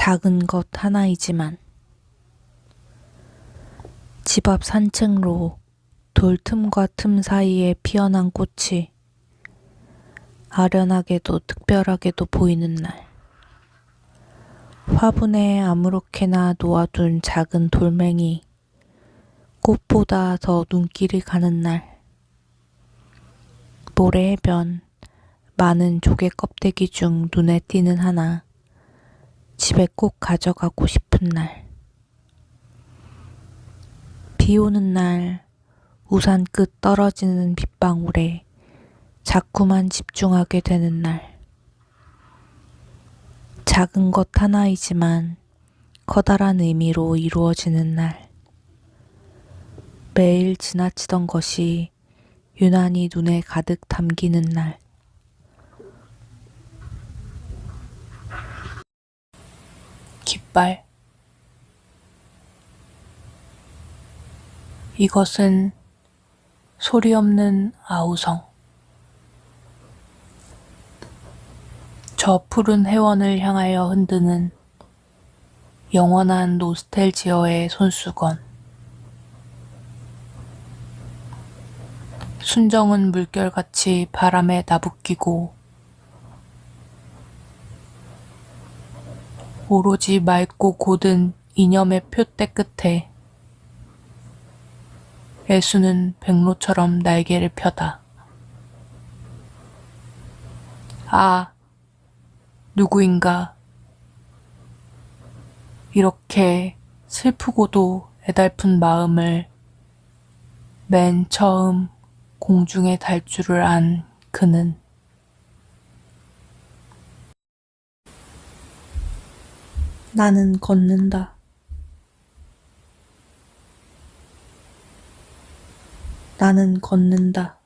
작은 것 하나이지만 집 앞 산책로 돌 틈과 틈 사이에 피어난 꽃이 아련하게도 특별하게도 보이는 날, 화분에 아무렇게나 놓아둔 작은 돌멩이 꽃보다 더 눈길이 가는 날, 모래 해변 많은 조개 껍데기 중 눈에 띄는 하나 집에 꼭 가져가고 싶은 날, 비 오는 날 우산 끝 떨어지는 빗방울에 자꾸만 집중하게 되는 날, 작은 것 하나이지만 커다란 의미로 이루어지는 날, 매일 지나치던 것이 유난히 눈에 가득 담기는 날, 깃발. 이것은 소리 없는 아우성. 저 푸른 해원을 향하여 흔드는 영원한 노스텔지어의 손수건. 순정은 물결같이 바람에 나부끼고 오로지 맑고 고든 이념의 표대 끝에 애수는 백로처럼 날개를 펴다. 아, 누구인가 이렇게 슬프고도 애달픈 마음을 맨 처음 공중에 달 줄을 안 그는 나는 걷는다. 나는 걷는다.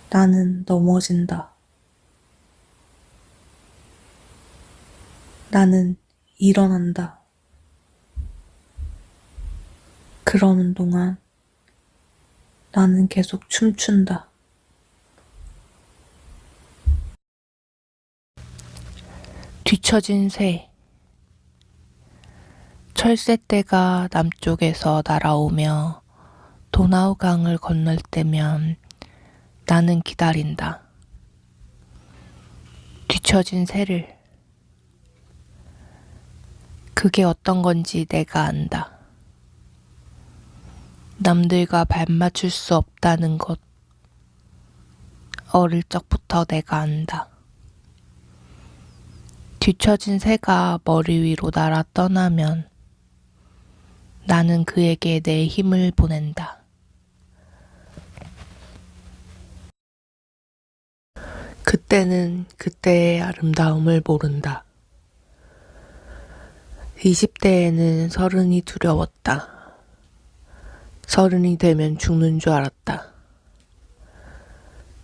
나는 넘어진다. 나는 일어난다. 그러는 동안 나는 계속 춤춘다. 뒤처진 새. 철새떼가 남쪽에서 날아오며 도나우강을 건널 때면 나는 기다린다. 뒤처진 새를. 그게 어떤 건지 내가 안다. 남들과 발맞출 수 없다는 것. 어릴 적부터 내가 안다. 뒤처진 새가 머리 위로 날아 떠나면 나는 그에게 내 힘을 보낸다. 그때는 그때의 아름다움을 모른다. 20대에는 30이 두려웠다. 30이 되면 죽는 줄 알았다.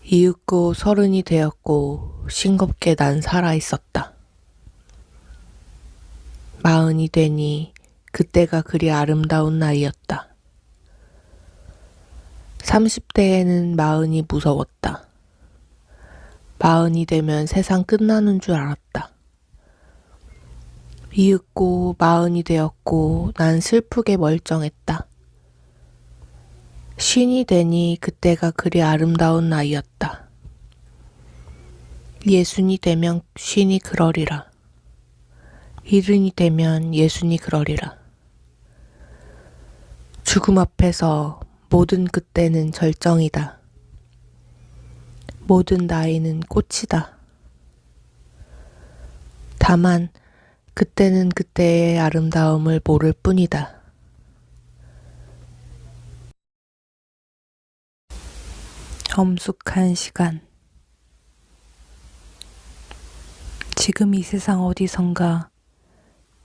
이윽고 30이 되었고 싱겁게 난 살아있었다. 40이 되니 그때가 그리 아름다운 나이였다. 30대에는 40이 무서웠다. 40이 되면 세상 끝나는 줄 알았다. 이윽고 40이 되었고 난 슬프게 멀쩡했다. 50이 되니 그때가 그리 아름다운 나이였다. 60이 되면 50이 그러리라. 70이 되면 60이 그러리라. 죽음 앞에서 모든 그때는 절정이다. 모든 나이는 꽃이다. 다만 그때는 그때의 아름다움을 모를 뿐이다. 엄숙한 시간. 지금 이 세상 어디선가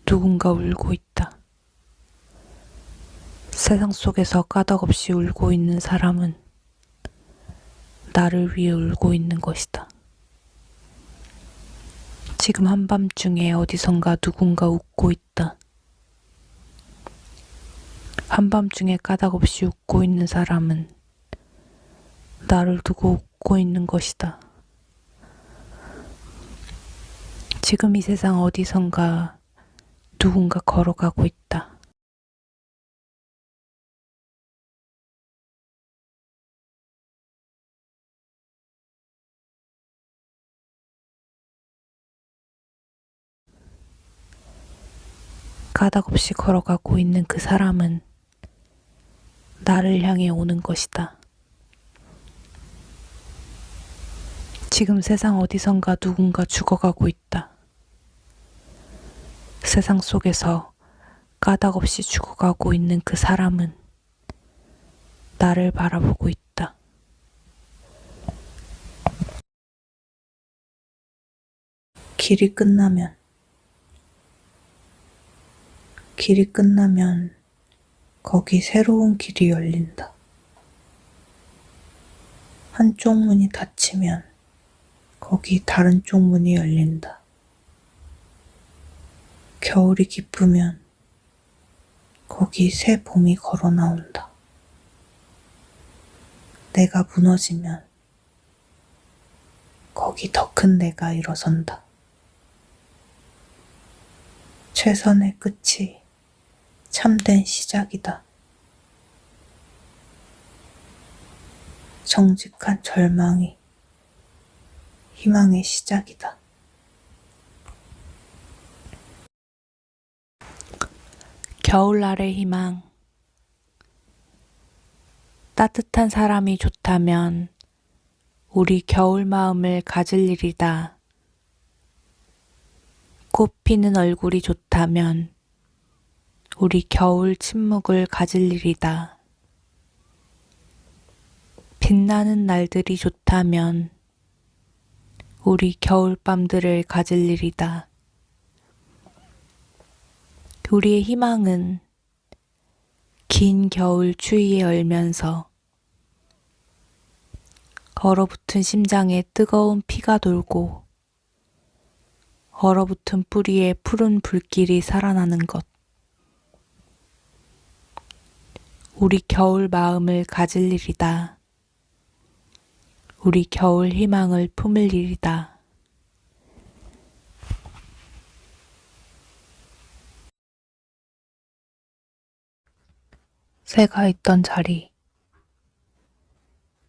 누군가 울고 있다. 세상 속에서 까닭없이 울고 있는 사람은 나를 위해 울고 있는 것이다. 지금 한밤중에 어디선가 누군가 웃고 있다. 한밤중에 까닭없이 웃고 있는 사람은 나를 두고 웃고 있는 것이다. 지금 이 세상 어디선가 누군가 걸어가고 있다. 까닭없이 걸어가고 있는 그 사람은 나를 향해 오는 것이다. 지금 세상 어디선가 누군가 죽어가고 있다. 세상 속에서 까닭없이 죽어가고 있는 그 사람은 나를 바라보고 있다. 길이 끝나면 거기 새로운 길이 열린다. 한쪽 문이 닫히면 거기 다른 쪽 문이 열린다. 겨울이 깊으면 거기 새 봄이 걸어 나온다. 내가 무너지면 거기 더 큰 내가 일어선다. 최선의 끝이 참된 시작이다. 정직한 절망이 희망의 시작이다. 겨울날의 희망. 따뜻한 사람이 좋다면 우리 겨울 마음을 가질 일이다. 꽃 피는 얼굴이 좋다면 우리 겨울 침묵을 가질 일이다. 빛나는 날들이 좋다면 우리 겨울밤들을 가질 일이다. 우리의 희망은 긴 겨울 추위에 얼면서 얼어붙은 심장에 뜨거운 피가 돌고 얼어붙은 뿌리에 푸른 불길이 살아나는 것. 우리 겨울 마음을 가질 일이다. 우리 겨울 희망을 품을 일이다. 새가 있던 자리.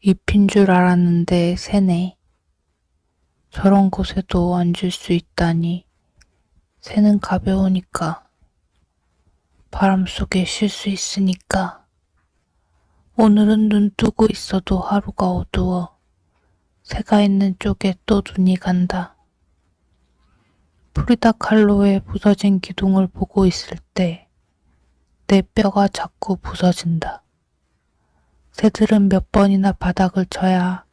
잎인 줄 알았는데 새네. 저런 곳에도 앉을 수 있다니. 새는 가벼우니까. 바람 속에 쉴 수 있으니까. 오늘은 눈 뜨고 있어도 하루가 어두워. 새가 있는 쪽에 또 눈이 간다. 프리다 칼로의 부서진 기둥을 보고 있을 때 내 뼈가 자꾸 부서진다. 새들은 몇 번이나 바닥을 쳐야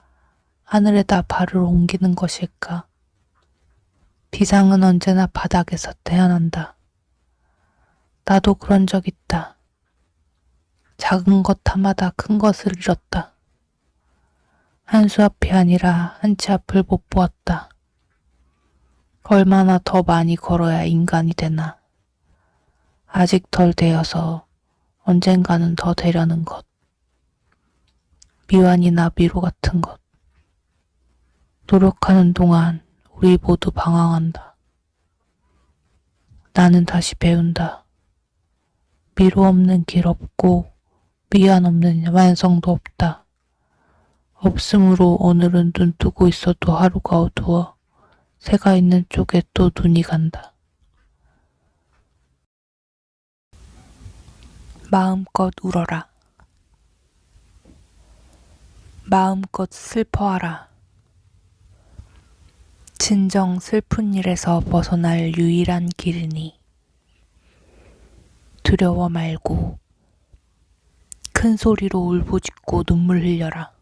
하늘에다 발을 옮기는 것일까? 비상은 언제나 바닥에서 태어난다. 나도 그런 적 있다. 작은 것 하마다 큰 것을 잃었다. 한 수 앞이 아니라 한 치 앞을 못 보았다. 얼마나 더 많이 걸어야 인간이 되나. 아직 덜 되어서 언젠가는 더 되려는 것. 미완이나 미로 같은 것. 노력하는 동안 우리 모두 방황한다. 나는 다시 배운다. 미로 없는 길 없고 미완 없는 완성도 없다. 없으므로 오늘은 눈 뜨고 있어도 하루가 어두워. 새가 있는 쪽에 또 눈이 간다. 마음껏 울어라. 마음껏 슬퍼하라. 진정 슬픈 일에서 벗어날 유일한 길이니 두려워 말고 큰 소리로 울부짖고 눈물 흘려라.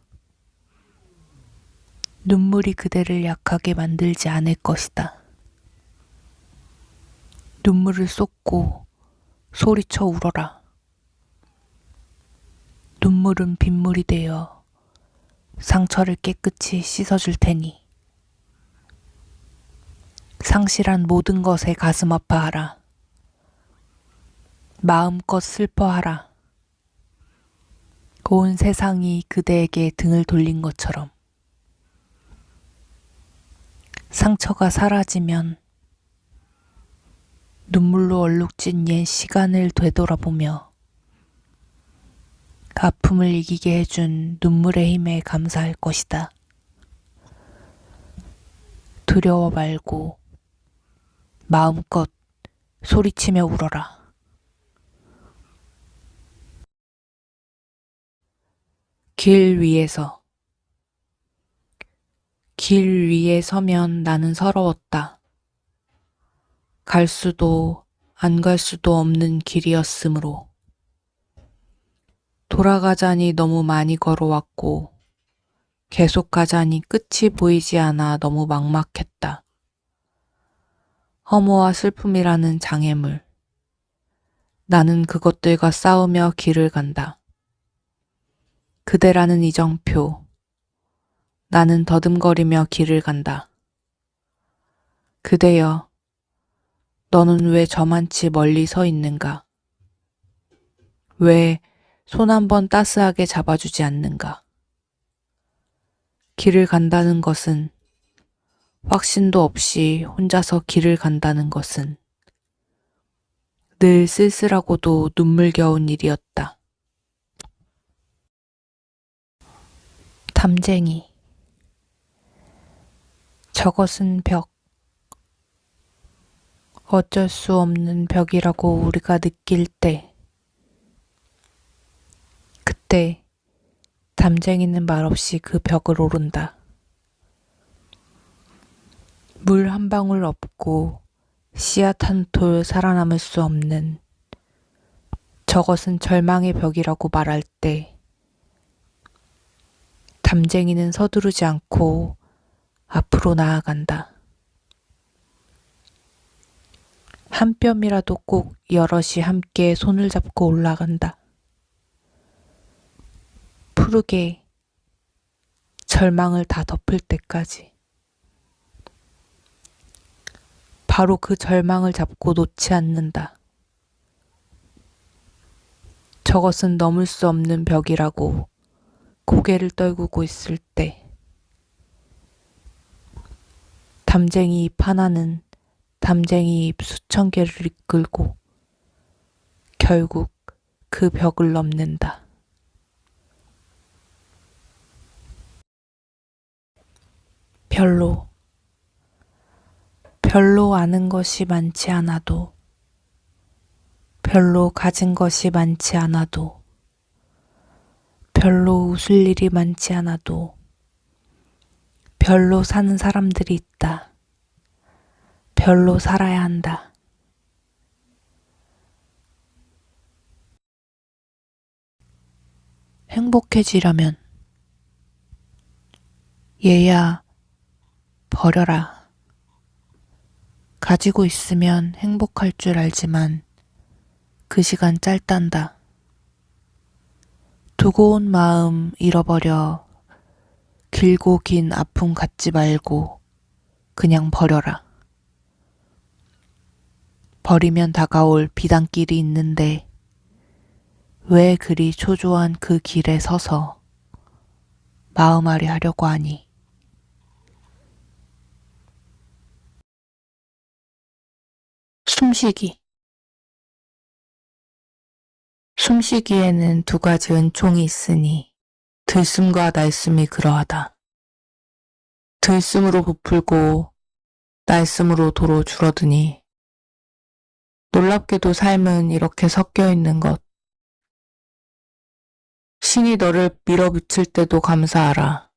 눈물이 그대를 약하게 만들지 않을 것이다. 눈물을 쏟고 소리쳐 울어라. 눈물은 빗물이 되어 상처를 깨끗이 씻어줄 테니 상실한 모든 것에 가슴 아파하라. 마음껏 슬퍼하라. 온 세상이 그대에게 등을 돌린 것처럼 상처가 사라지면 눈물로 얼룩진 옛 시간을 되돌아보며 아픔을 이기게 해준 눈물의 힘에 감사할 것이다. 두려워 말고 마음껏 소리치며 울어라. 길 위에 서면 나는 서러웠다. 갈 수도 안 갈 수도 없는 길이었으므로. 돌아가자니 너무 많이 걸어왔고 계속 가자니 끝이 보이지 않아 너무 막막했다. 허무와 슬픔이라는 장애물. 나는 그것들과 싸우며 길을 간다. 그대라는 이정표. 나는 더듬거리며 길을 간다. 그대여, 너는 왜 저만치 멀리 서 있는가? 왜 손 한 번 따스하게 잡아주지 않는가? 길을 간다는 것은, 확신도 없이 혼자서 길을 간다는 것은 늘 쓸쓸하고도 눈물겨운 일이었다. 담쟁이. 저것은 벽. 어쩔 수 없는 벽이라고 우리가 느낄 때, 그때 담쟁이는 말없이 그 벽을 오른다. 물 한 방울 없고 씨앗 한 톨 살아남을 수 없는 저것은 절망의 벽이라고 말할 때, 담쟁이는 서두르지 않고 앞으로 나아간다. 한 뼘이라도 꼭 여럿이 함께 손을 잡고 올라간다. 푸르게 절망을 다 덮을 때까지. 바로 그 절망을 잡고 놓지 않는다. 저것은 넘을 수 없는 벽이라고 고개를 떨구고 있을 때, 담쟁이 잎 하나는 담쟁이 잎 수천 개를 이끌고 결국 그 벽을 넘는다. 별로 아는 것이 많지 않아도, 별로 가진 것이 많지 않아도, 별로 웃을 일이 많지 않아도, 별로 사는 사람들이 있다. 별로 살아야 한다. 행복해지려면 얘야 버려라. 가지고 있으면 행복할 줄 알지만 그 시간 짧단다. 두고 온 마음 잃어버려 길고 긴 아픔 갖지 말고 그냥 버려라. 버리면 다가올 비단길이 있는데 왜 그리 초조한 그 길에 서서 마음앓이 하려고 하니. 숨쉬기. 숨쉬기에는 두 가지 은총이 있으니 들숨과 날숨이 그러하다. 들숨으로 부풀고 날숨으로 도로 줄어드니 놀랍게도 삶은 이렇게 섞여 있는 것. 신이 너를 밀어붙일 때도 감사하라.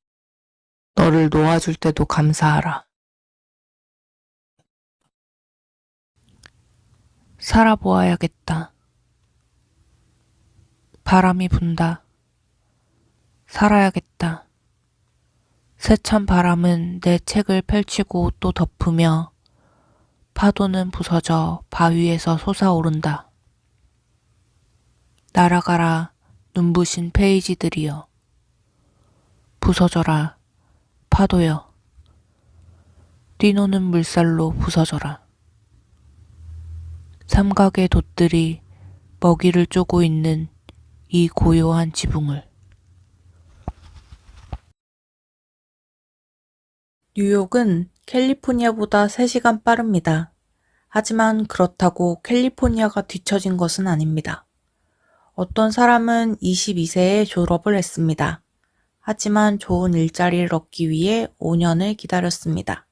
너를 놓아줄 때도 감사하라. 살아보아야겠다. 바람이 분다. 살아야겠다. 세찬 바람은 내 책을 펼치고 또 덮으며 파도는 부서져 바위에서 솟아오른다. 날아가라 눈부신 페이지들이여. 부서져라 파도여. 뛰노는 물살로 부서져라. 삼각의 돛들이 먹이를 쪼고 있는 이 고요한 지붕을. 뉴욕은 캘리포니아보다 3시간 빠릅니다. 하지만 그렇다고 캘리포니아가 뒤처진 것은 아닙니다. 어떤 사람은 22세에 졸업을 했습니다. 하지만 좋은 일자리를 얻기 위해 5년을 기다렸습니다.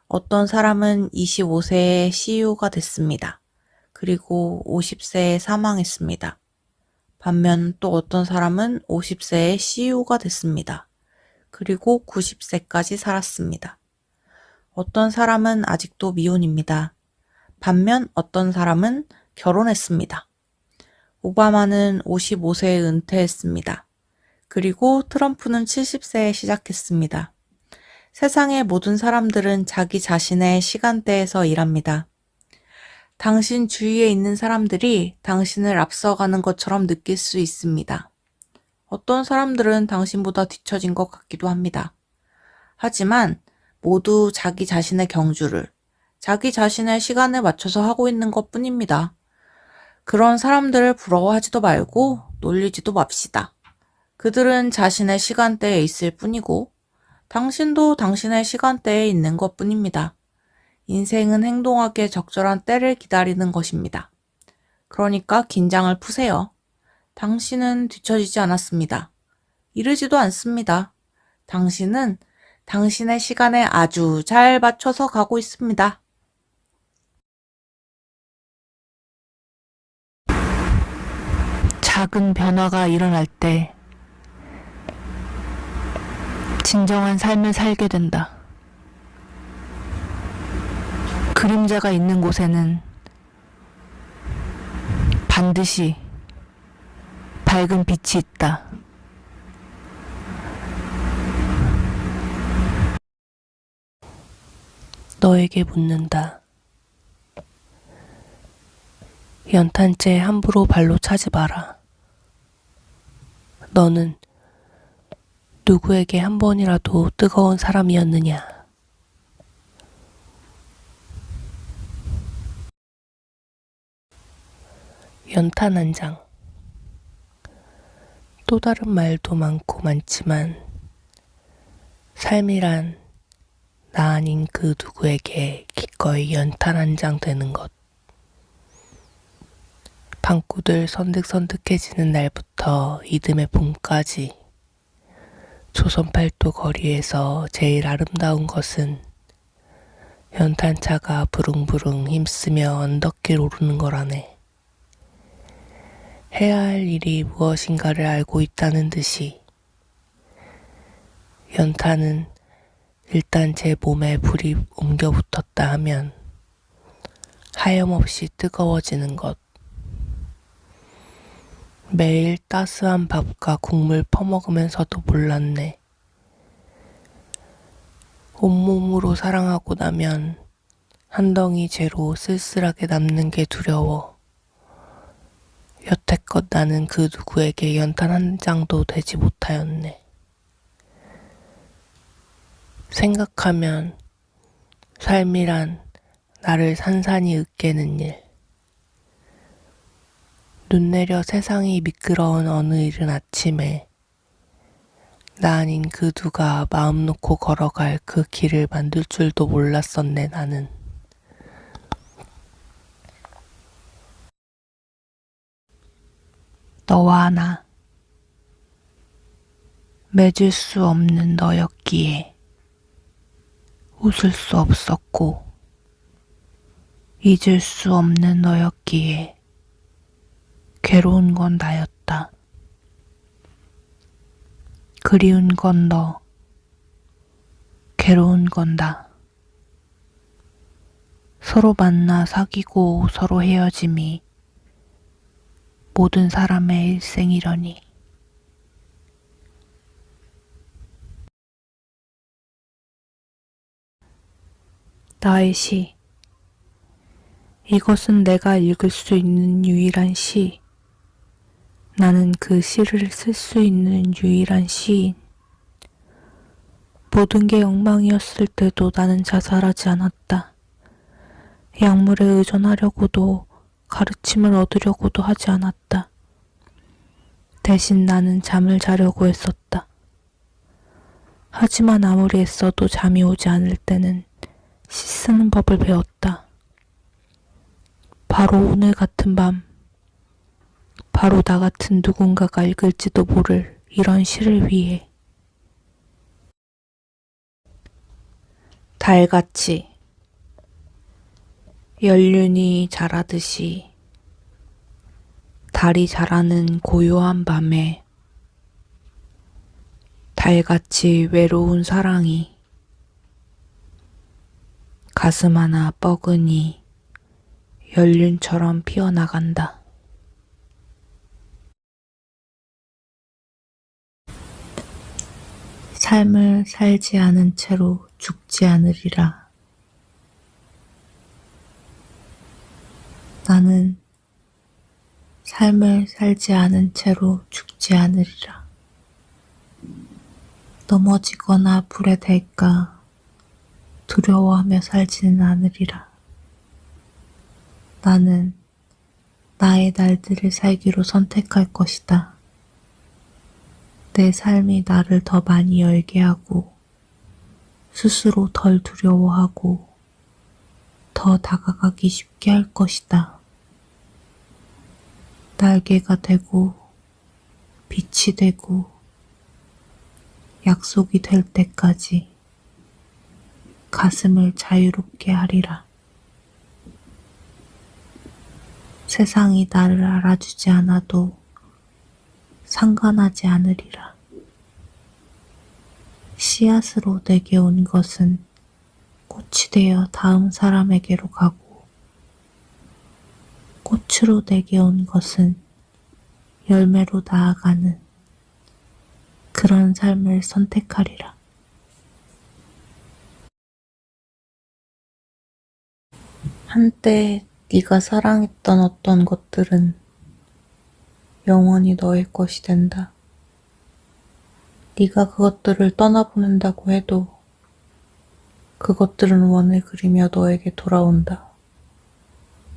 어떤 사람은 25세에 CEO가 됐습니다. 그리고 50세에 사망했습니다. 반면 또 어떤 사람은 50세에 CEO가 됐습니다. 그리고 90세까지 살았습니다. 어떤 사람은 아직도 미혼입니다. 반면 어떤 사람은 결혼했습니다. 오바마는 55세에 은퇴했습니다. 그리고 트럼프는 70세에 시작했습니다. 세상의 모든 사람들은 자기 자신의 시간대에서 일합니다. 당신 주위에 있는 사람들이 당신을 앞서가는 것처럼 느낄 수 있습니다. 어떤 사람들은 당신보다 뒤처진 것 같기도 합니다. 하지만 모두 자기 자신의 경주를, 자기 자신의 시간에 맞춰서 하고 있는 것 뿐입니다. 그런 사람들을 부러워하지도 말고 놀리지도 맙시다. 그들은 자신의 시간대에 있을 뿐이고 당신도 당신의 시간대에 있는 것 뿐입니다. 인생은 행동하기에 적절한 때를 기다리는 것입니다. 그러니까 긴장을 푸세요. 당신은 뒤처지지 않았습니다. 이르지도 않습니다. 당신은 당신의 시간에 아주 잘 맞춰서 가고 있습니다. 작은 변화가 일어날 때 진정한 삶을 살게 된다. 그림자가 있는 곳에는 반드시 밝은 빛이 있다. 너에게 묻는다. 연탄재 함부로 발로 차지 마라. 너는 누구에게 한 번이라도 뜨거운 사람이었느냐? 연탄 한 장. 또 다른 말도 많고 많지만 삶이란 나 아닌 그 누구에게 기꺼이 연탄 한 장 되는 것. 방구들 선득선득해지는 날부터 이듬해 봄까지 조선팔도 거리에서 제일 아름다운 것은 연탄차가 부릉부릉 힘쓰며 언덕길 오르는 거라네. 해야 할 일이 무엇인가를 알고 있다는 듯이 연탄은 일단 제 몸에 불이 옮겨 붙었다 하면 하염없이 뜨거워지는 것. 매일 따스한 밥과 국물 퍼먹으면서도 몰랐네. 온몸으로 사랑하고 나면 한 덩이 재로 쓸쓸하게 남는 게 두려워. 여태껏 나는 그 누구에게 연탄 한 장도 되지 못하였네. 생각하면 삶이란 나를 산산이 으깨는 일. 눈 내려 세상이 미끄러운 어느 이른 아침에 나 아닌 그 누가 마음 놓고 걸어갈 그 길을 만들 줄도 몰랐었네, 나는. 너와 나, 맺을 수 없는 너였기에 웃을 수 없었고, 잊을 수 없는 너였기에 괴로운 건 나였다. 그리운 건 너, 괴로운 건 나. 서로 만나 사귀고 서로 헤어짐이 모든 사람의 일생이려니. 나의 시. 이것은 내가 읽을 수 있는 유일한 시. 나는 그 시를 쓸 수 있는 유일한 시인. 모든 게 엉망이었을 때도 나는 자살하지 않았다. 약물에 의존하려고도 가르침을 얻으려고도 하지 않았다. 대신 나는 잠을 자려고 했었다. 하지만 아무리 애써도 잠이 오지 않을 때는 시 쓰는 법을 배웠다. 바로 오늘 같은 밤, 바로 나 같은 누군가가 읽을지도 모를 이런 시를 위해 달같이 연륜이 자라듯이 달이 자라는 고요한 밤에 달같이 외로운 사랑이 가슴 하나 뻐근히 연륜처럼 피어나간다. 삶을 살지 않은 채로 죽지 않으리라. 나는 삶을 살지 않은 채로 죽지 않으리라. 넘어지거나 불에 댈까 두려워하며 살지는 않으리라. 나는 나의 날들을 살기로 선택할 것이다. 내 삶이 나를 더 많이 열게 하고 스스로 덜 두려워하고 더 다가가기 쉽게 할 것이다. 날개가 되고 빛이 되고 약속이 될 때까지 가슴을 자유롭게 하리라. 세상이 나를 알아주지 않아도 상관하지 않으리라. 씨앗으로 내게 온 것은 꽃이 되어 다음 사람에게로 가고 꽃으로 내게 온 것은 열매로 나아가는 그런 삶을 선택하리라. 한때 네가 사랑했던 어떤 것들은 영원히 너의 것이 된다. 네가 그것들을 떠나보낸다고 해도 그것들은 원을 그리며 너에게 돌아온다.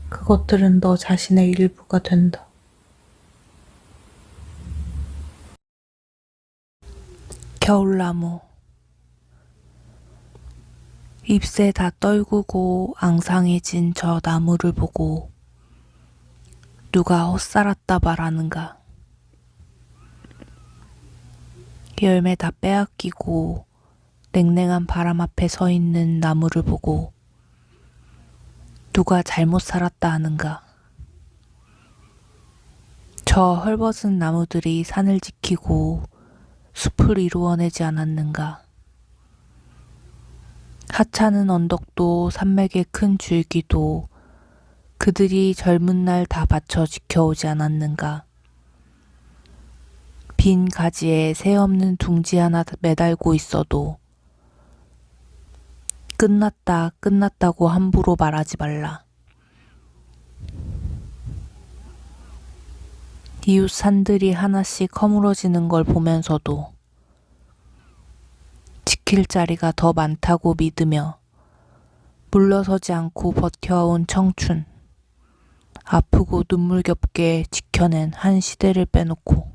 그것들은 너 자신의 일부가 된다. 겨울나무 잎새 다 떨구고 앙상해진 저 나무를 보고 누가 헛살았다 말하는가. 열매 다 빼앗기고 냉랭한 바람 앞에 서 있는 나무를 보고 누가 잘못 살았다 하는가. 저 헐벗은 나무들이 산을 지키고 숲을 이루어내지 않았는가. 하찮은 언덕도 산맥의 큰 줄기도 그들이 젊은 날 다 바쳐 지켜오지 않았는가. 빈 가지에 새 없는 둥지 하나 매달고 있어도 끝났다 끝났다고 함부로 말하지 말라. 이웃 산들이 하나씩 허물어지는 걸 보면서도 지킬 자리가 더 많다고 믿으며 물러서지 않고 버텨온 청춘, 아프고 눈물겹게 지켜낸 한 시대를 빼놓고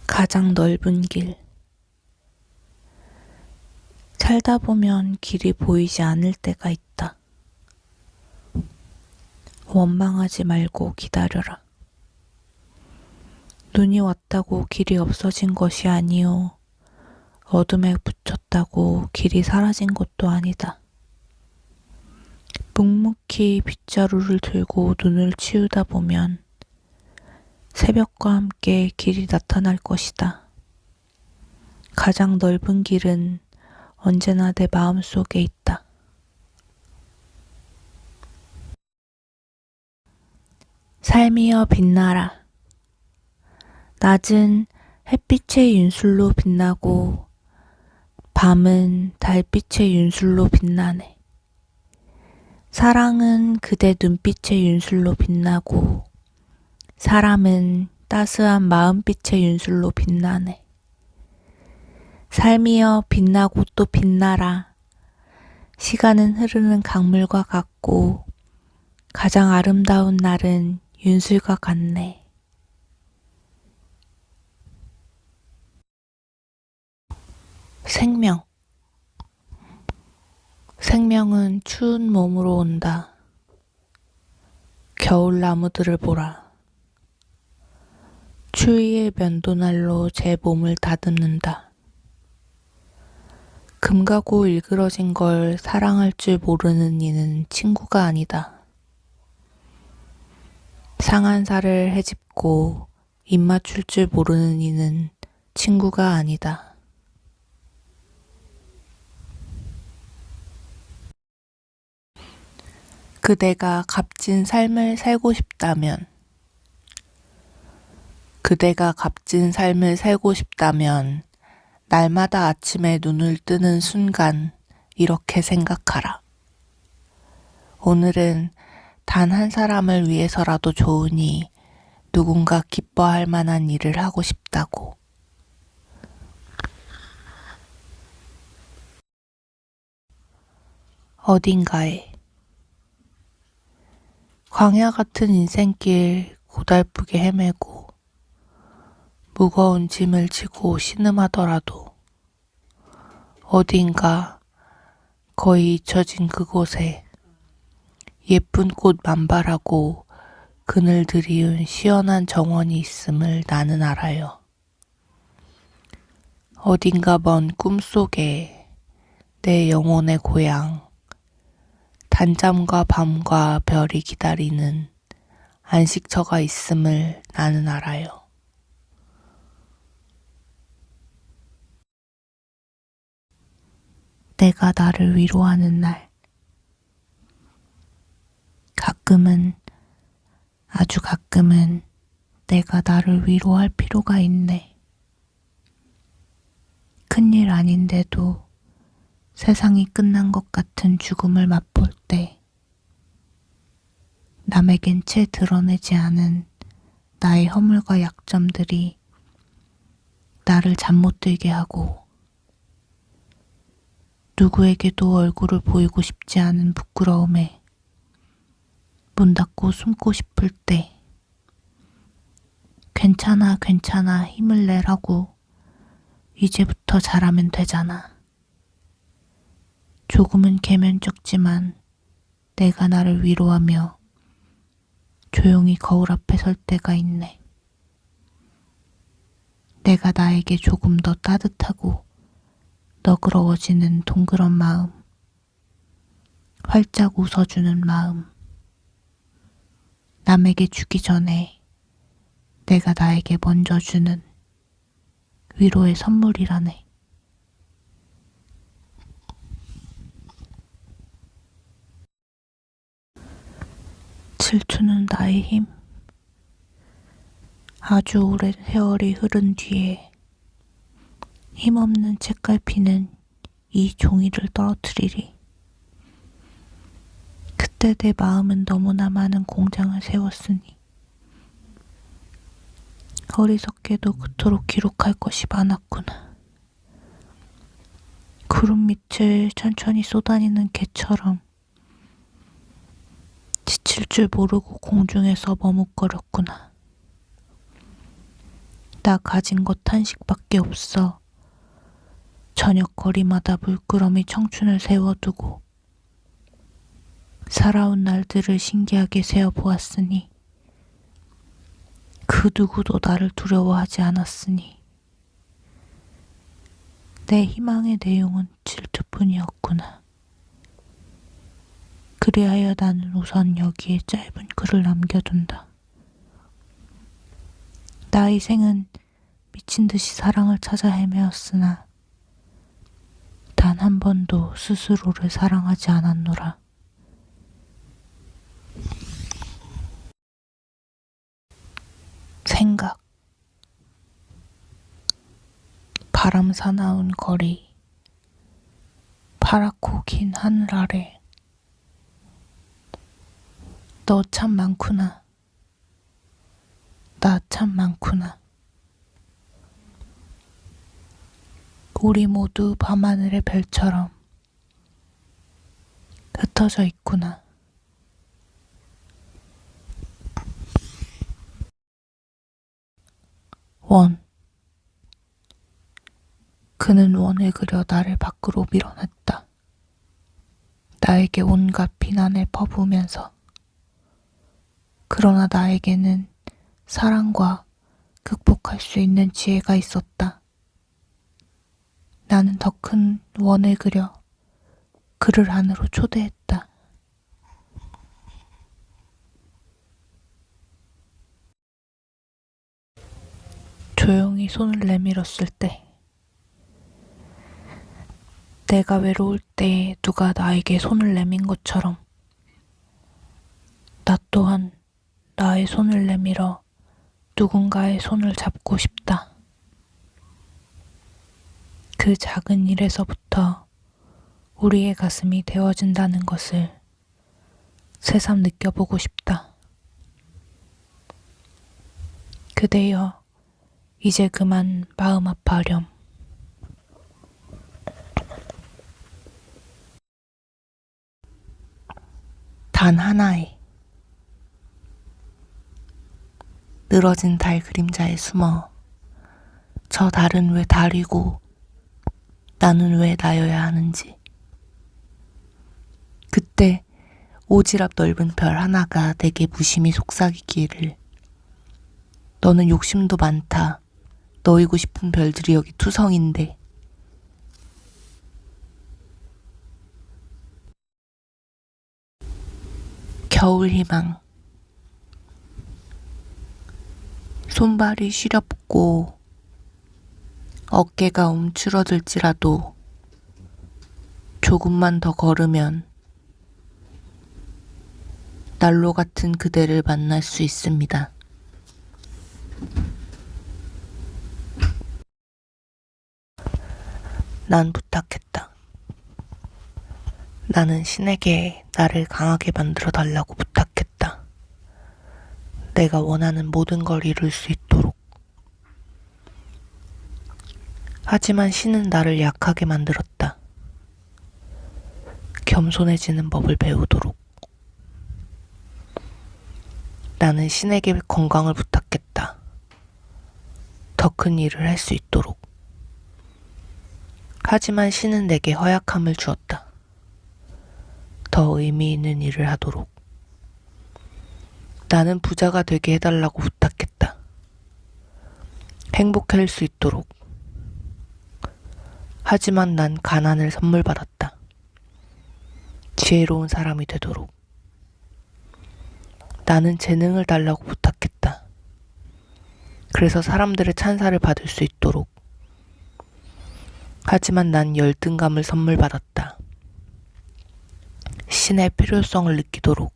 가장 넓은 길. 살다 보면 길이 보이지 않을 때가 있다. 원망하지 말고 기다려라. 눈이 왔다고 길이 없어진 것이 아니요. 어둠에 붙였다고 길이 사라진 것도 아니다. 묵묵히 빗자루를 들고 눈을 치우다 보면 새벽과 함께 길이 나타날 것이다. 가장 넓은 길은 언제나 내 마음속에 있다. 삶이여 빛나라. 낮은 햇빛의 윤술로 빛나고 밤은 달빛의 윤술로 빛나네. 사랑은 그대 눈빛의 윤술로 빛나고 사람은 따스한 마음빛의 윤술로 빛나네. 삶이여 빛나고 또 빛나라. 시간은 흐르는 강물과 같고 가장 아름다운 날은 윤술과 같네. 생명 생명은 추운 몸으로 온다. 겨울 나무들을 보라. 추위의 면도날로 제 몸을 다듬는다. 금가고 일그러진 걸 사랑할 줄 모르는 이는 친구가 아니다. 상한 살을 헤집고 입 맞출 줄 모르는 이는 친구가 아니다. 그대가 값진 삶을 살고 싶다면, 그대가 값진 삶을 살고 싶다면, 날마다 아침에 눈을 뜨는 순간, 이렇게 생각하라. 오늘은 단 한 사람을 위해서라도 좋으니 누군가 기뻐할 만한 일을 하고 싶다고. 어딘가에 광야 같은 인생길 고달프게 헤매고 무거운 짐을 지고 신음하더라도 어딘가 거의 잊혀진 그곳에 예쁜 꽃 만발하고 그늘 들이운 시원한 정원이 있음을 나는 알아요. 어딘가 먼 꿈속에 내 영혼의 고향, 단잠과 밤과 별이 기다리는 안식처가 있음을 나는 알아요. 내가 나를 위로하는 날. 가끔은, 아주 가끔은 내가 나를 위로할 필요가 있네. 큰일 아닌데도 세상이 끝난 것 같은 죽음을 맛볼 때 남에겐 채 드러내지 않은 나의 허물과 약점들이 나를 잠 못 들게 하고 누구에게도 얼굴을 보이고 싶지 않은 부끄러움에 문 닫고 숨고 싶을 때 괜찮아, 괜찮아, 힘을 내라고 이제부터 잘하면 되잖아. 조금은 계면쩍지만 내가 나를 위로하며 조용히 거울 앞에 설 때가 있네. 내가 나에게 조금 더 따뜻하고 너그러워지는 동그란 마음, 활짝 웃어주는 마음, 남에게 주기 전에 내가 나에게 먼저 주는 위로의 선물이라네. 질투는 나의 힘. 아주 오랜 세월이 흐른 뒤에 힘없는 책갈피는 이 종이를 떨어뜨리리. 그때 내 마음은 너무나 많은 공장을 세웠으니 어리석게도 그토록 기록할 것이 많았구나. 구름 밑을 천천히 쏘다니는 개처럼 지칠 줄 모르고 공중에서 머뭇거렸구나. 나 가진 것 한식밖에 없어. 저녁 거리마다 물끄러미 청춘을 세워두고 살아온 날들을 신기하게 세어보았으니 그 누구도 나를 두려워하지 않았으니 내 희망의 내용은 질투뿐이었구나. 그리하여 나는 우선 여기에 짧은 글을 남겨둔다. 나의 생은 미친 듯이 사랑을 찾아 헤매었으나 단 한 번도 스스로를 사랑하지 않았노라. 생각. 바람 사나운 거리, 파랗고 긴 하늘 아래 너 참 많구나. 나 참 많구나. 우리 모두 밤하늘의 별처럼 흩어져 있구나. 원. 그는 원을 그려 나를 밖으로 밀어냈다. 나에게 온갖 비난을 퍼부으면서. 그러나 나에게는 사랑과 극복할 수 있는 지혜가 있었다. 나는 더 큰 원을 그려 그를 안으로 초대했다. 조용히 손을 내밀었을 때, 내가 외로울 때 누가 나에게 손을 내민 것처럼 나 또한 나의 손을 내밀어 누군가의 손을 잡고 싶다. 그 작은 일에서부터 우리의 가슴이 데워진다는 것을 새삼 느껴보고 싶다. 그대여, 이제 그만 마음 아파하렴. 단 하나의 늘어진 달 그림자에 숨어 저 달은 왜 달이고 나는 왜 나여야 하는지. 그때 오지랖 넓은 별 하나가 내게 무심히 속삭이기를, 너는 욕심도 많다. 너이고 싶은 별들이 여기 투성인데. 겨울 희망. 손발이 시렵고 어깨가 움츠러들지라도 조금만 더 걸으면 난로 같은 그대를 만날 수 있습니다. 난 부탁했다. 나는 신에게 나를 강하게 만들어 달라고 부탁했다. 내가 원하는 모든 걸 이룰 수 있도록. 하지만 신은 나를 약하게 만들었다. 겸손해지는 법을 배우도록. 나는 신에게 건강을 부탁했다. 더 큰 일을 할 수 있도록. 하지만 신은 내게 허약함을 주었다. 더 의미 있는 일을 하도록. 나는 부자가 되게 해달라고 부탁했다. 행복할 수 있도록. 하지만 난 가난을 선물 받았다. 지혜로운 사람이 되도록. 나는 재능을 달라고 부탁했다. 그래서 사람들의 찬사를 받을 수 있도록. 하지만 난 열등감을 선물 받았다. 신의 필요성을 느끼도록.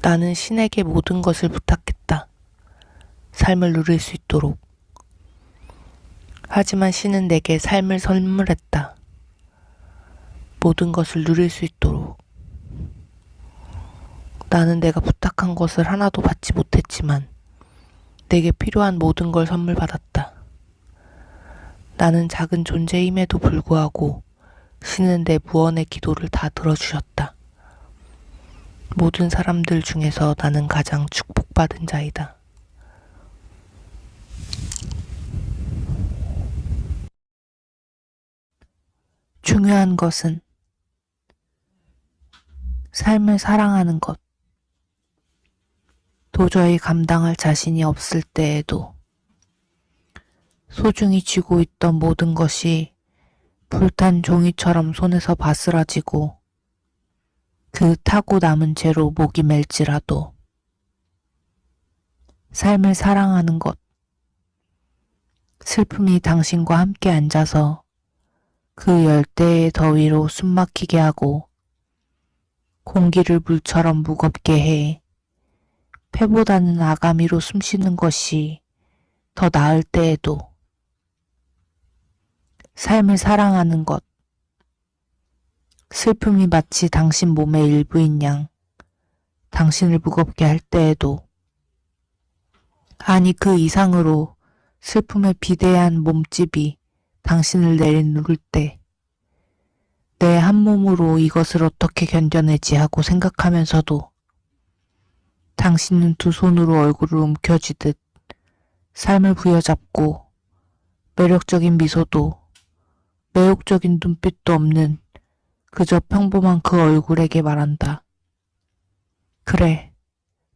나는 신에게 모든 것을 부탁했다. 삶을 누릴 수 있도록. 하지만 신은 내게 삶을 선물했다. 모든 것을 누릴 수 있도록. 나는 내가 부탁한 것을 하나도 받지 못했지만 내게 필요한 모든 걸 선물 받았다. 나는 작은 존재임에도 불구하고 신은 내 무언의 기도를 다 들어주셨다. 모든 사람들 중에서 나는 가장 축복받은 자이다. 중요한 것은 삶을 사랑하는 것. 도저히 감당할 자신이 없을 때에도 소중히 쥐고 있던 모든 것이 불탄 종이처럼 손에서 바스라지고 그 타고 남은 채로 목이 맬지라도 삶을 사랑하는 것. 슬픔이 당신과 함께 앉아서 그 열대의 더위로 숨막히게 하고 공기를 물처럼 무겁게 해 폐보다는 아가미로 숨쉬는 것이 더 나을 때에도 삶을 사랑하는 것. 슬픔이 마치 당신 몸의 일부인 양 당신을 무겁게 할 때에도, 아니 그 이상으로 슬픔의 비대한 몸집이 당신을 내리누를 때 내 한 몸으로 이것을 어떻게 견뎌내지 하고 생각하면서도 당신은 두 손으로 얼굴을 움켜쥐듯 삶을 부여잡고 매력적인 미소도 매혹적인 눈빛도 없는 그저 평범한 그 얼굴에게 말한다. 그래,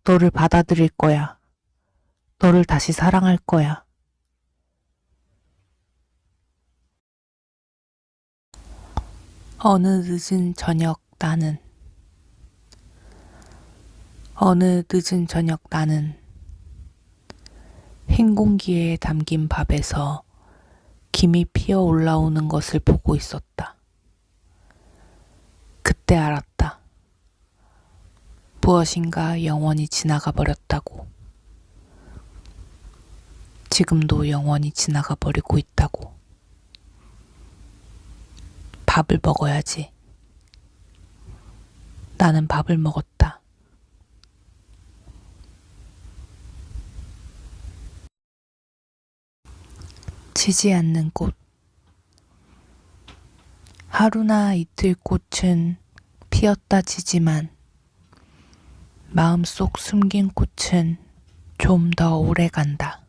너를 받아들일 거야. 너를 다시 사랑할 거야. 어느 늦은 저녁 나는 흰 공기에 담긴 밥에서 김이 피어 올라오는 것을 보고 있었다. 그때 알았다. 무엇인가 영원히 지나가 버렸다고. 지금도 영원히 지나가 버리고 있다고. 밥을 먹어야지. 나는 밥을 먹었다. 지지 않는 꽃. 하루나 이틀 꽃은 피었다 지지만 마음속 숨긴 꽃은 좀 더 오래 간다.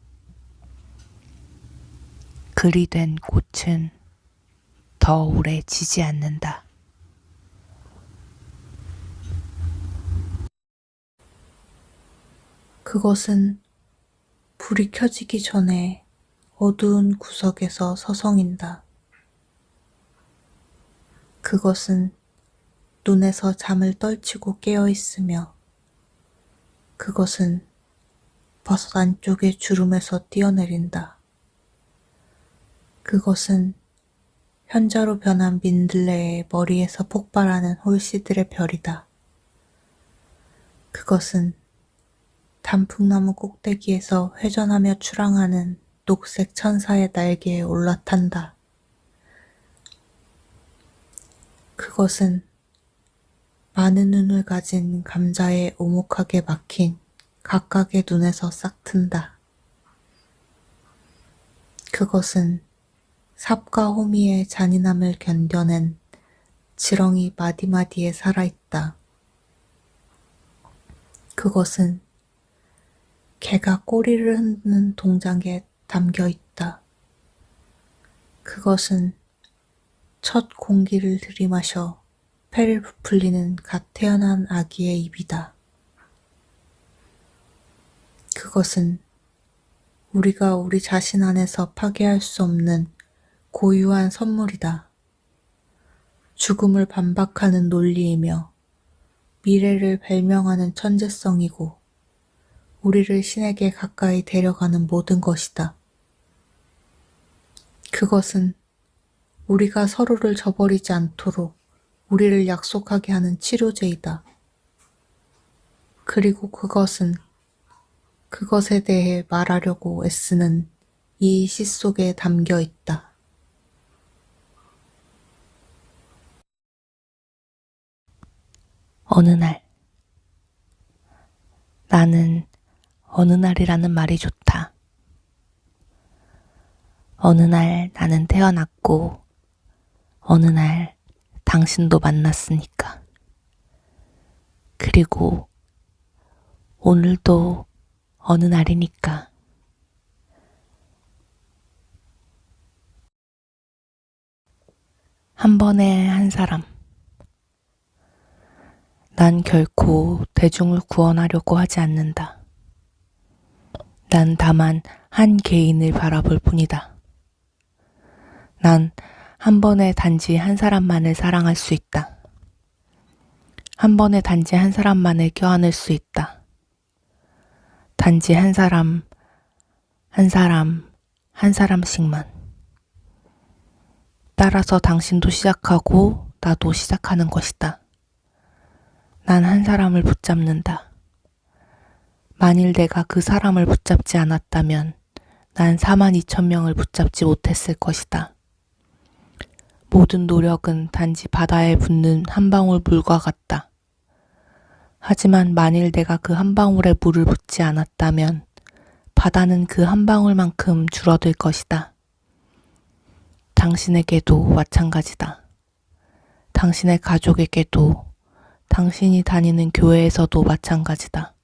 글이 된 꽃은 더 오래 지지 않는다. 그것은 불이 켜지기 전에 어두운 구석에서 서성인다. 그것은 눈에서 잠을 떨치고 깨어 있으며 그것은 버섯 안쪽의 주름에서 뛰어내린다. 그것은 현자로 변한 민들레의 머리에서 폭발하는 홀씨들의 별이다. 그것은 단풍나무 꼭대기에서 회전하며 출항하는 녹색 천사의 날개에 올라탄다. 그것은 많은 눈을 가진 감자에 오목하게 막힌 각각의 눈에서 싹튼다. 그것은 삽과 호미의 잔인함을 견뎌낸 지렁이 마디마디에 살아있다. 그것은 개가 꼬리를 흔드는 동작에 담겨있다. 그것은 첫 공기를 들이마셔 폐를 부풀리는 갓 태어난 아기의 입이다. 그것은 우리가 우리 자신 안에서 파괴할 수 없는 고유한 선물이다. 죽음을 반박하는 논리이며 미래를 발명하는 천재성이고 우리를 신에게 가까이 데려가는 모든 것이다. 그것은 우리가 서로를 저버리지 않도록 우리를 약속하게 하는 치료제이다. 그리고 그것은 그것에 대해 말하려고 애쓰는 이 시 속에 담겨 있다. 어느 날 나는 어느 날이라는 말이 좋다. 어느 날 나는 태어났고 어느 날 당신도 만났으니까. 그리고 오늘도 어느 날이니까. 한 번에 한 사람. 난 결코 대중을 구원하려고 하지 않는다. 난 다만 한 개인을 바라볼 뿐이다. 난 한 번에 단지 한 사람만을 사랑할 수 있다. 한 번에 단지 한 사람만을 껴안을 수 있다. 단지 한 사람, 한 사람, 한 사람씩만. 따라서 당신도 시작하고 나도 시작하는 것이다. 난 한 사람을 붙잡는다. 만일 내가 그 사람을 붙잡지 않았다면 난 42,000명을 붙잡지 못했을 것이다. 모든 노력은 단지 바다에 붓는 한 방울 물과 같다. 하지만 만일 내가 그 한 방울에 물을 붓지 않았다면 바다는 그 한 방울만큼 줄어들 것이다. 당신에게도 마찬가지다. 당신의 가족에게도, 당신이 다니는 교회에서도 마찬가지다.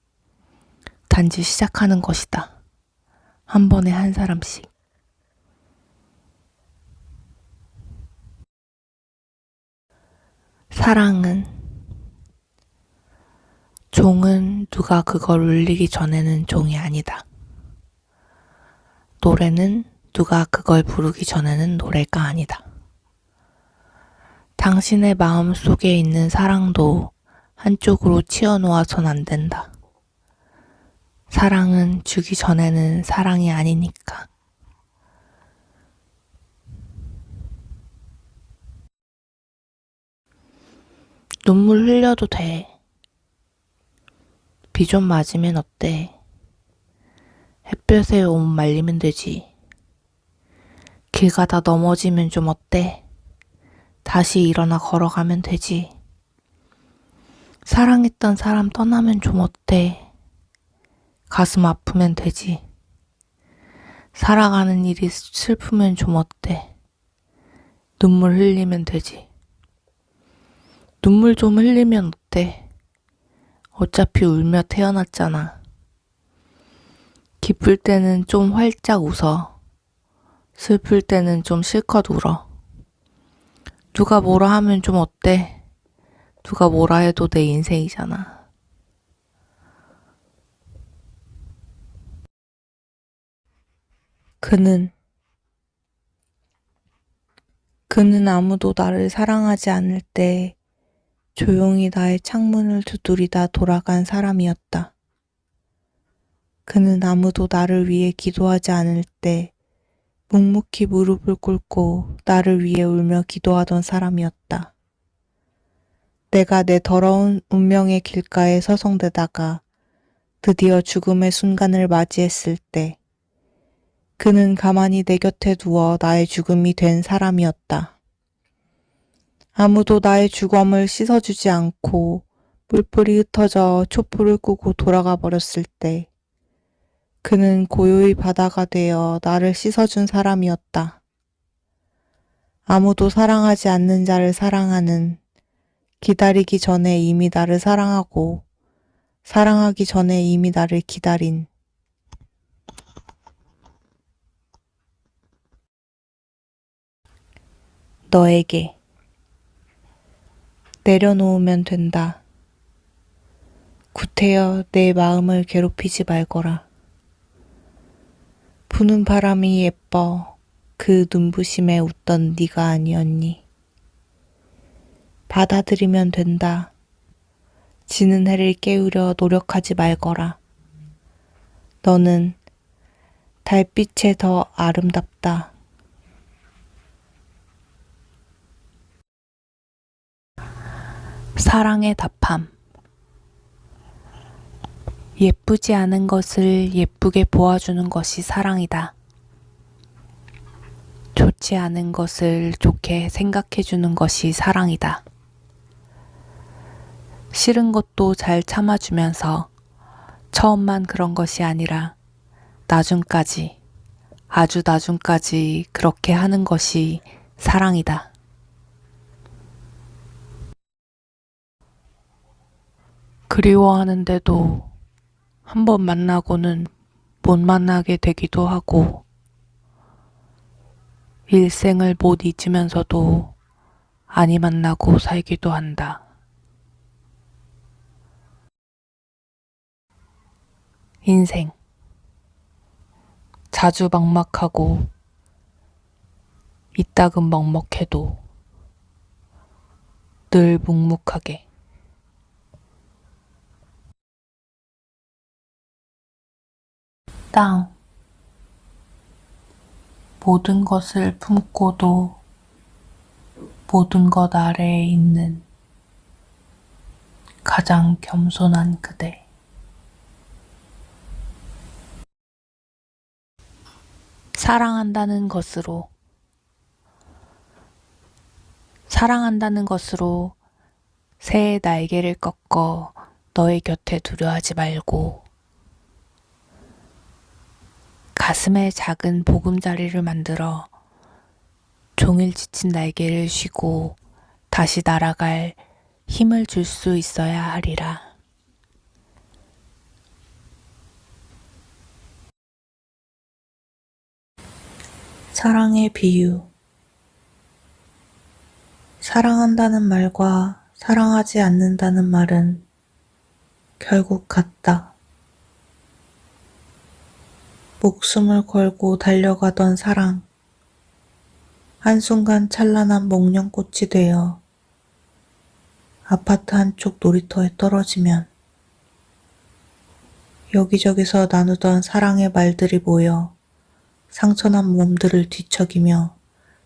단지 시작하는 것이다. 한 번에 한 사람씩. 사랑은 종은 누가 그걸 울리기 전에는 종이 아니다. 노래는 누가 그걸 부르기 전에는 노래가 아니다. 당신의 마음 속에 있는 사랑도 한쪽으로 치워놓아선 안 된다. 사랑은 주기 전에는 사랑이 아니니까. 눈물 흘려도 돼. 비 좀 맞으면 어때? 햇볕에 옷 말리면 되지. 길 가다 넘어지면 좀 어때? 다시 일어나 걸어가면 되지. 사랑했던 사람 떠나면 좀 어때? 가슴 아프면 되지. 살아가는 일이 슬프면 좀 어때? 눈물 흘리면 되지. 눈물 좀 흘리면 어때? 어차피 울며 태어났잖아. 기쁠 때는 좀 활짝 웃어. 슬플 때는 좀 실컷 울어. 누가 뭐라 하면 좀 어때? 누가 뭐라 해도 내 인생이잖아. 그는 아무도 나를 사랑하지 않을 때 조용히 나의 창문을 두드리다 돌아간 사람이었다. 그는 아무도 나를 위해 기도하지 않을 때 묵묵히 무릎을 꿇고 나를 위해 울며 기도하던 사람이었다. 내가 내 더러운 운명의 길가에 서성대다가 드디어 죽음의 순간을 맞이했을 때 그는 가만히 내 곁에 누워 나의 죽음이 된 사람이었다. 아무도 나의 주검을 씻어주지 않고 뿔뿔이 흩어져 촛불을 끄고 돌아가 버렸을 때 그는 고요히 바다가 되어 나를 씻어준 사람이었다. 아무도 사랑하지 않는 자를 사랑하는, 기다리기 전에 이미 나를 사랑하고 사랑하기 전에 이미 나를 기다린 너에게 내려놓으면 된다. 구태여 내 마음을 괴롭히지 말거라. 부는 바람이 예뻐 그 눈부심에 웃던 네가 아니었니. 받아들이면 된다. 지는 해를 깨우려 노력하지 말거라. 너는 달빛에 더 아름답다. 사랑의 답함. 예쁘지 않은 것을 예쁘게 보아주는 것이 사랑이다. 좋지 않은 것을 좋게 생각해주는 것이 사랑이다. 싫은 것도 잘 참아주면서 처음만 그런 것이 아니라 나중까지, 아주 나중까지 그렇게 하는 것이 사랑이다. 그리워하는데도 한번 만나고는 못 만나게 되기도 하고 일생을 못 잊으면서도 아니 만나고 살기도 한다. 인생 자주 막막하고 이따금 먹먹해도 늘 묵묵하게 땅 모든 것을 품고도 모든 것 아래에 있는 가장 겸손한 그대. 사랑한다는 것으로 새의 날개를 꺾어 너의 곁에 두려 하지 말고 가슴에 작은 보금자리를 만들어 종일 지친 날개를 쉬고 다시 날아갈 힘을 줄 수 있어야 하리라. 사랑의 비유. 사랑한다는 말과 사랑하지 않는다는 말은 결국 같다. 목숨을 걸고 달려가던 사랑, 한순간 찬란한 목련꽃이 되어 아파트 한쪽 놀이터에 떨어지면 여기저기서 나누던 사랑의 말들이 모여 상처난 몸들을 뒤척이며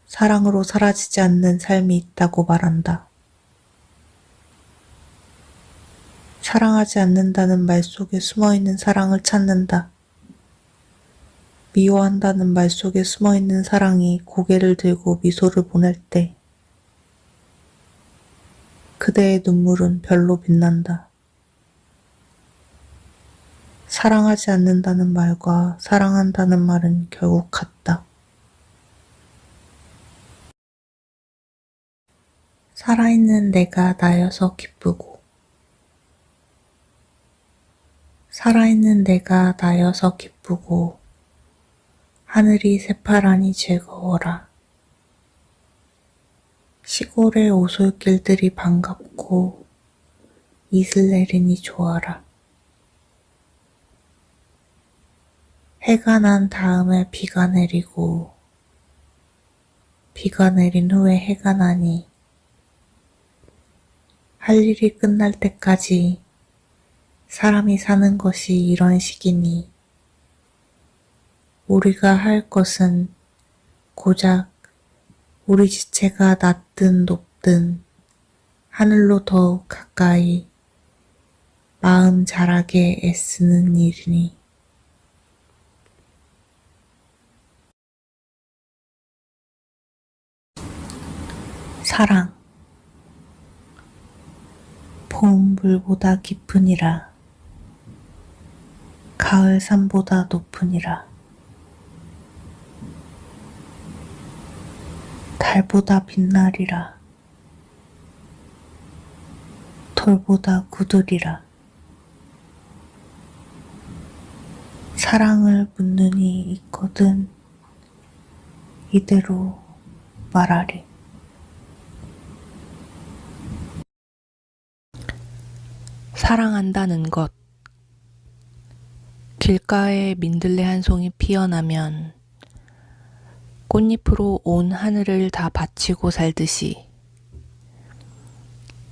사랑으로 사라지지 않는 삶이 있다고 말한다. 사랑하지 않는다는 말 속에 숨어있는 사랑을 찾는다. 미워한다는 말 속에 숨어있는 사랑이 고개를 들고 미소를 보낼 때 그대의 눈물은 별로 빛난다. 사랑하지 않는다는 말과 사랑한다는 말은 결국 같다. 살아있는 내가 나여서 기쁘고 살아있는 내가 나여서 기쁘고 하늘이 새파라니 즐거워라. 시골의 오솔길들이 반갑고 이슬 내리니 좋아라. 해가 난 다음에 비가 내리고 비가 내린 후에 해가 나니 할 일이 끝날 때까지 사람이 사는 것이 이런 식이니 우리가 할 것은 고작 우리 지체가 낮든 높든 하늘로 더욱 가까이 마음 자라게 애쓰는 일이니 사랑 봄 물보다 깊으니라 가을 산보다 높으니라 달보다 빛나리라 돌보다 굳으리라 사랑을 묻는 이 있거든 이대로 말하리. 사랑한다는 것. 길가에 민들레 한 송이 피어나면 꽃잎으로 온 하늘을 다 바치고 살듯이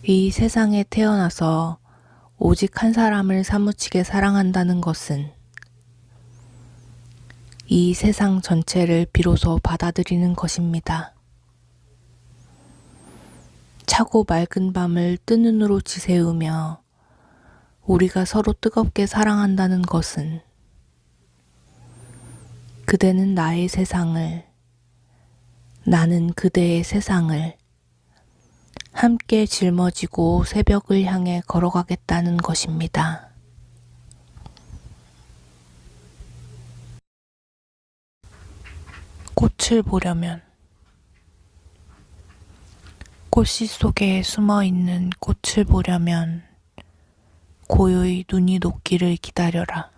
이 세상에 태어나서 오직 한 사람을 사무치게 사랑한다는 것은 이 세상 전체를 비로소 받아들이는 것입니다. 차고 맑은 밤을 뜬 눈으로 지새우며 우리가 서로 뜨겁게 사랑한다는 것은 그대는 나의 세상을, 나는 그대의 세상을 함께 짊어지고 새벽을 향해 걸어가겠다는 것입니다. 꽃을 보려면 꽃씨 속에 숨어있는 꽃을 보려면 고요히 눈이 녹기를 기다려라.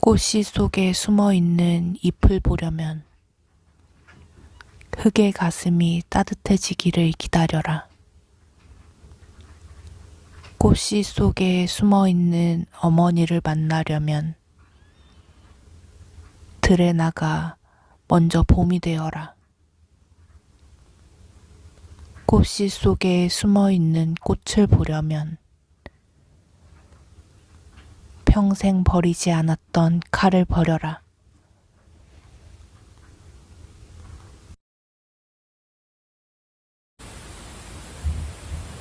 꽃씨 속에 숨어있는 잎을 보려면 흙의 가슴이 따뜻해지기를 기다려라. 꽃씨 속에 숨어있는 어머니를 만나려면 들에 나가 먼저 봄이 되어라. 꽃씨 속에 숨어있는 꽃을 보려면 평생 버리지 않았던 칼을 버려라.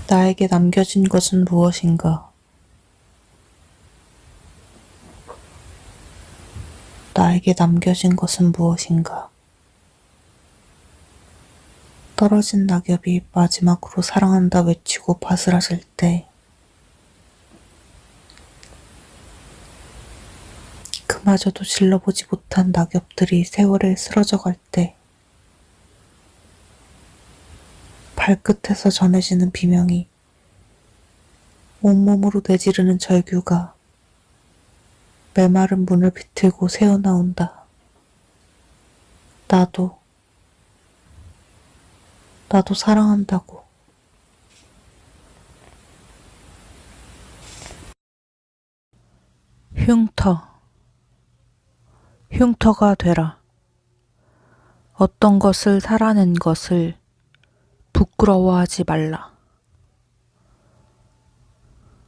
나에게 남겨진 것은 무엇인가? 나에게 남겨진 것은 무엇인가? 떨어진 낙엽이 마지막으로 사랑한다 외치고 바스라질 때 그마저도 질러보지 못한 낙엽들이 세월에 쓰러져 갈 때 발끝에서 전해지는 비명이 온몸으로 내지르는 절규가 메마른 문을 비틀고 새어나온다. 나도 나도 사랑한다고. 흉터가 되라. 어떤 것을 사라는 것을 부끄러워하지 말라.